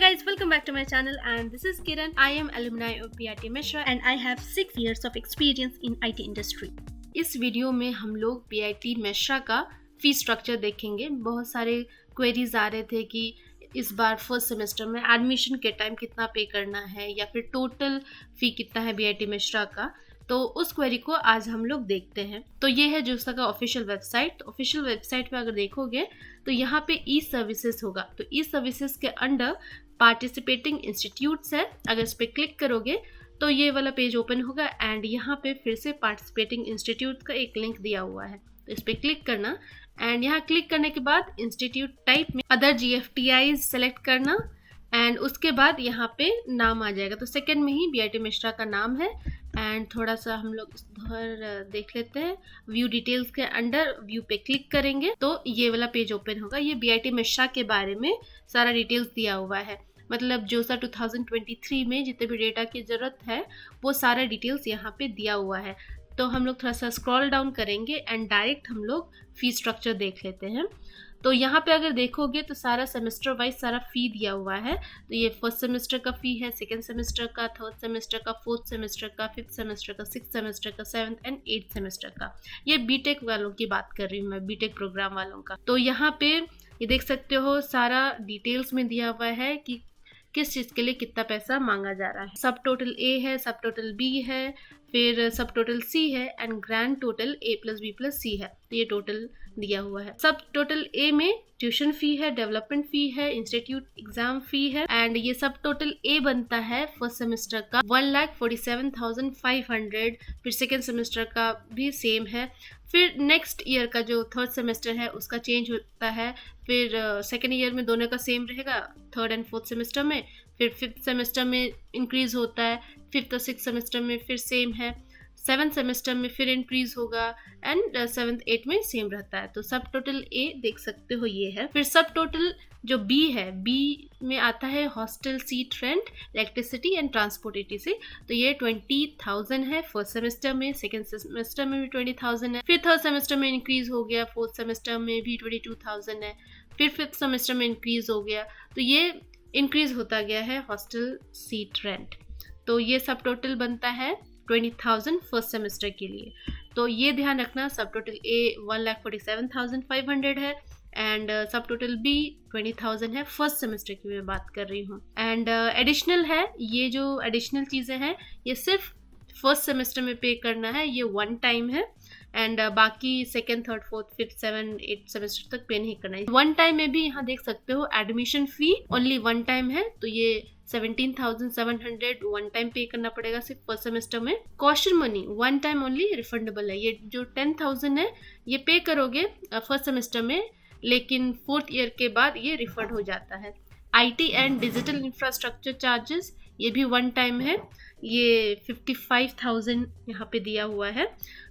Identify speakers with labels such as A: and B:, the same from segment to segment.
A: guys, welcome back to my channel and this is Kiran. I am alumni of BIT Mishra and I have 6 years of experience in IT industry. इस video में हम लोग BIT Mishra का fee structure देखेंगे। बहुत सारे queries आ रहे थे कि इस बार फर्स्ट सेमेस्टर में एडमिशन के टाइम कितना पे करना है या फिर टोटल फी कितना है BIT Mishra का, तो उस क्वेरी को आज हम लोग देखते हैं। तो ये है जोसा का ऑफिशियल वेबसाइट। ऑफिशियल वेबसाइट पे अगर देखोगे तो यहाँ पे ई सर्विसेज होगा, तो ई सर्विसेज के अंडर पार्टिसिपेटिंग इंस्टीट्यूट्स है। अगर इस पर क्लिक करोगे तो ये वाला पेज ओपन होगा एंड यहाँ पे फिर से पार्टिसिपेटिंग इंस्टीट्यूट का एक लिंक दिया हुआ है, तो इस पर क्लिक करना एंड यहाँ क्लिक करने के बाद इंस्टीट्यूट टाइप में अदर GFTIs सेलेक्ट करना एंड उसके बाद यहाँ पे नाम आ जाएगा। तो सेकंड में ही BIT Mishra का नाम है एंड थोड़ा सा हम लोग इधर देख लेते हैं। व्यू डिटेल्स के अंडर व्यू पे क्लिक करेंगे तो ये वाला पेज ओपन होगा। ये BIT Mishra के बारे में सारा डिटेल्स दिया हुआ है, मतलब जोसा 2023 में जितने भी डेटा की ज़रूरत है वो सारा डिटेल्स यहाँ पे दिया हुआ है। तो हम लोग थोड़ा सा स्क्रॉल डाउन करेंगे एंड डायरेक्ट हम लोग फी स्ट्रक्चर देख लेते हैं। तो यहाँ पे अगर देखोगे तो सारा सेमेस्टर वाइज सारा फी दिया हुआ है। तो ये फर्स्ट सेमेस्टर का फी है, सेकेंड सेमेस्टर का, थर्ड सेमेस्टर का, फोर्थ सेमेस्टर का, फिफ्थ सेमेस्टर का, सिक्स सेमेस्टर का, सेवन्थ एंड एट्थ सेमेस्टर का। ये बीटेक वालों की बात कर रही हूँ मैं, बीटेक प्रोग्राम वालों का। तो यहाँ पे ये देख सकते हो सारा डिटेल्स में दिया हुआ है कि किस चीज़ के लिए कितना पैसा मांगा जा रहा है। सब टोटल A है, सब टोटल B है, फिर सब टोटल C है एंड ग्रैंड टोटल A+B+C है। तो ये टोटल दिया हुआ है। सब टोटल A में ट्यूशन फी है, डेवलपमेंट फी है, इंस्टीट्यूट एग्जाम फी है एंड ये सब टोटल A बनता है फर्स्ट सेमेस्टर का 1,47,500। फिर सेकेंड सेमेस्टर का भी सेम है। फिर नेक्स्ट ईयर का जो थर्ड सेमेस्टर है उसका चेंज होता है। फिर सेकेंड ईयर में दोनों का सेम रहेगा, थर्ड एंड फोर्थ सेमेस्टर में। फिर फिफ्थ सेमेस्टर में इंक्रीज होता है, फिफ्थ और सिक्स सेमेस्टर में फिर सेम है, सेवन्थ सेमेस्टर में फिर इंक्रीज होगा एंड सेवन्थ एट में सेम रहता है। तो सब टोटल A देख सकते हो ये है। फिर सब टोटल जो B है, B में आता है hostel seat rent, electricity and transport ETC। तो ये 20,000 है फर्स्ट सेमेस्टर में, सेकेंड सेमेस्टर में भी 20,000 है, फिर थर्ड सेमेस्टर में इंक्रीज हो गया, फोर्थ सेमेस्टर में भी 22,000 है, फिर फिफ्थ सेमेस्टर में इंक्रीज हो गया। तो ये इंक्रीज होता गया है हॉस्टल सीट रेंट। तो ये सब टोटल बनता है 20,000 फर्स्ट सेमेस्टर के लिए। तो ये ध्यान रखना, सब टोटल A 1,47,500 है एंड सब टोटल B 20,000 है। फर्स्ट सेमेस्टर की मैं बात कर रही हूँ एंड एडिशनल है। ये जो एडिशनल चीज़ें हैं ये सिर्फ फर्स्ट सेमेस्टर में पे करना है, ये वन टाइम है एंड बाकी second, third, fourth, fifth, seven, eight semester तक पे नहीं करना है। वन टाइम में भी यहाँ देख सकते हो admission fee only one time है, तो ये 17,700 वन टाइम पे करना पड़ेगा सिर्फ फर्स्ट सेमेस्टर में। Caution money one time only refundable है। ये जो 10,000 है ये पे करोगे फर्स्ट सेमेस्टर में, लेकिन फोर्थ ईयर के बाद ये रिफंड हो जाता है। IT and digital infrastructure charges ये भी वन टाइम है, ये 55,000 यहाँ पे दिया हुआ है।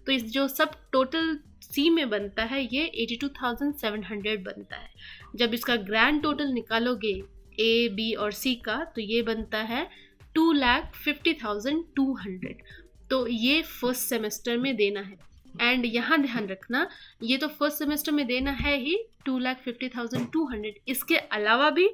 A: तो इस जो सब टोटल C में बनता है ये 82,700 बनता है। जब इसका ग्रैंड टोटल निकालोगे A, B और C का तो ये बनता है 2,50,200। तो ये फर्स्ट सेमेस्टर में देना है एंड यहाँ ध्यान रखना ये तो फर्स्ट सेमेस्टर में देना है ही 2,50,200। इसके अलावा भी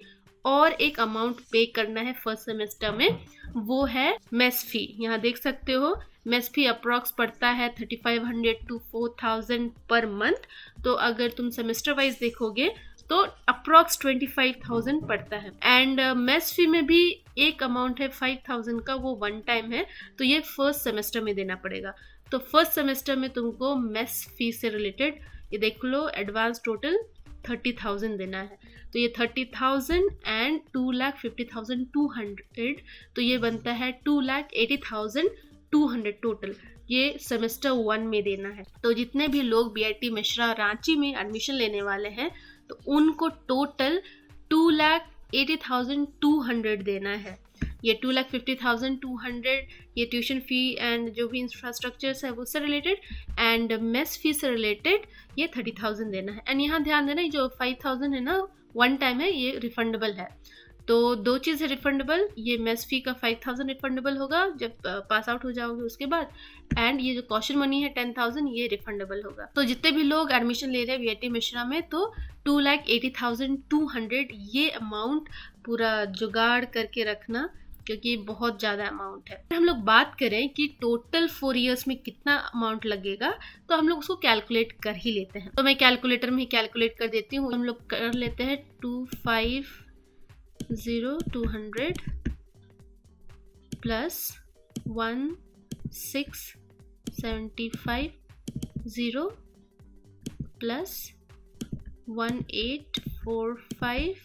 A: और एक अमाउंट पे करना है फर्स्ट सेमेस्टर में, वो है मेस फी। यहाँ देख सकते हो मेस फी अप्रॉक्स पड़ता है 3,500 to 4,000 पर मंथ। तो अगर तुम सेमेस्टर वाइज देखोगे तो अप्रॉक्स 25,000 पड़ता है एंड मेस फी में भी एक अमाउंट है 5,000 का, वो वन टाइम है। तो ये फर्स्ट सेमेस्टर में देना पड़ेगा। तो फर्स्ट सेमेस्टर में तुमको मेस फी से रिलेटेड ये देख लो एडवांस टोटल 30,000 देना है। तो ये 30,000 एंड 2,50,200, तो ये बनता है 2,80,200 टोटल। ये सेमेस्टर वन में देना है। तो जितने भी लोग BIT Mishra रांची में एडमिशन लेने वाले हैं तो उनको टोटल 2,80,200 देना है। ये 2,50,200 ये ट्यूशन फी एंड जो भी इंफ्रास्ट्रक्चर्स है वो से रिलेटेड एंड मेस फी से रिलेटेड ये 30,000 देना है। एंड यहाँ ध्यान देना जो 5,000 है ना वन टाइम है, ये रिफंडेबल है। तो दो चीज़ है रिफंडेबल, ये मेस फी का 5,000 रिफंडेबल होगा जब पास आउट हो जाओगे उसके बाद, एंड ये जो कॉशन मनी है 10,000 ये रिफंडेबल होगा। तो जितने भी लोग एडमिशन ले रहे हैं BIT Mishra में तो 2,80,200 ये अमाउंट पूरा जुगाड़ करके रखना, क्योंकि बहुत ज़्यादा अमाउंट है। हम लोग बात करें कि टोटल 4 इयर्स में कितना अमाउंट लगेगा, तो हम लोग उसको कैलकुलेट कर ही लेते हैं। तो मैं कैलकुलेटर में ही कैलकुलेट कर देती हूँ। हम लोग कर लेते हैं 250 प्लस 1675 प्लस 1845।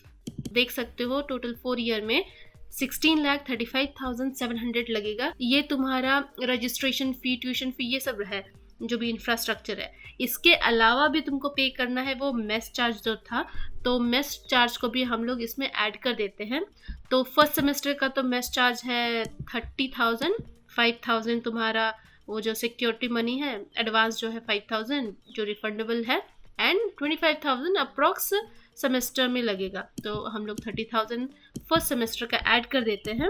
A: देख सकते हो टोटल 4 ईयर में 16,35,700 लगेगा। ये तुम्हारा रजिस्ट्रेशन फी, ट्यूशन फी, ये सब है, जो भी इंफ्रास्ट्रक्चर है। इसके अलावा भी तुमको पे करना है वो मेस चार्ज जो था, तो मेस चार्ज को भी हम लोग इसमें ऐड कर देते हैं। तो फर्स्ट सेमेस्टर का तो मेस चार्ज है 30,000, 5,000 तुम्हारा वो जो सिक्योरिटी मनी है, एडवांस जो है 5,000 जो रिफंडेबल है, एंड 25,000 अप्रॉक्स सेमेस्टर में लगेगा। तो हम लोग 30,000 फर्स्ट सेमेस्टर का ऐड कर देते हैं।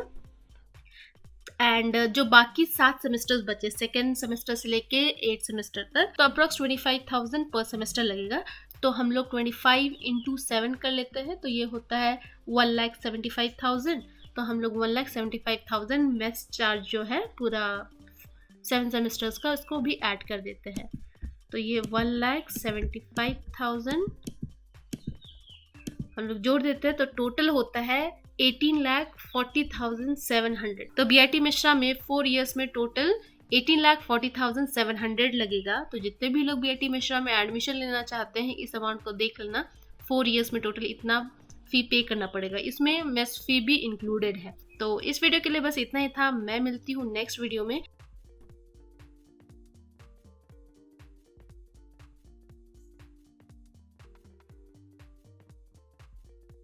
A: एंड जो बाकी 7 सेमेस्टर्स बचे, सेकेंड सेमेस्टर से लेके 8 सेमेस्टर तक, तो अप्रॉक्स 25,000 पर सेमेस्टर लगेगा। तो हम लोग 25 × 7 कर लेते हैं, तो ये होता है 1,75,000। तो हम लोग 1,75,000 मेस चार्ज जो है पूरा 7 सेमेस्टर्स का, उसको भी ऐड कर देते हैं। तो ये 1,75,000 हम लोग जोड़ देते हैं, तो टोटल होता है 18,40,700। तो बीआईटी मिश्रा में 4 इयर्स में टोटल 18,40,700 लगेगा। तो जितने भी लोग बीआईटी मिश्रा में एडमिशन लेना चाहते हैं, इस अमाउंट को देख लेना। 4 इयर्स में टोटल इतना फी पे करना पड़ेगा, इसमें मेस फी भी इंक्लूडेड है। तो इस वीडियो के लिए बस इतना ही था। मैं मिलती हूँ नेक्स्ट वीडियो में।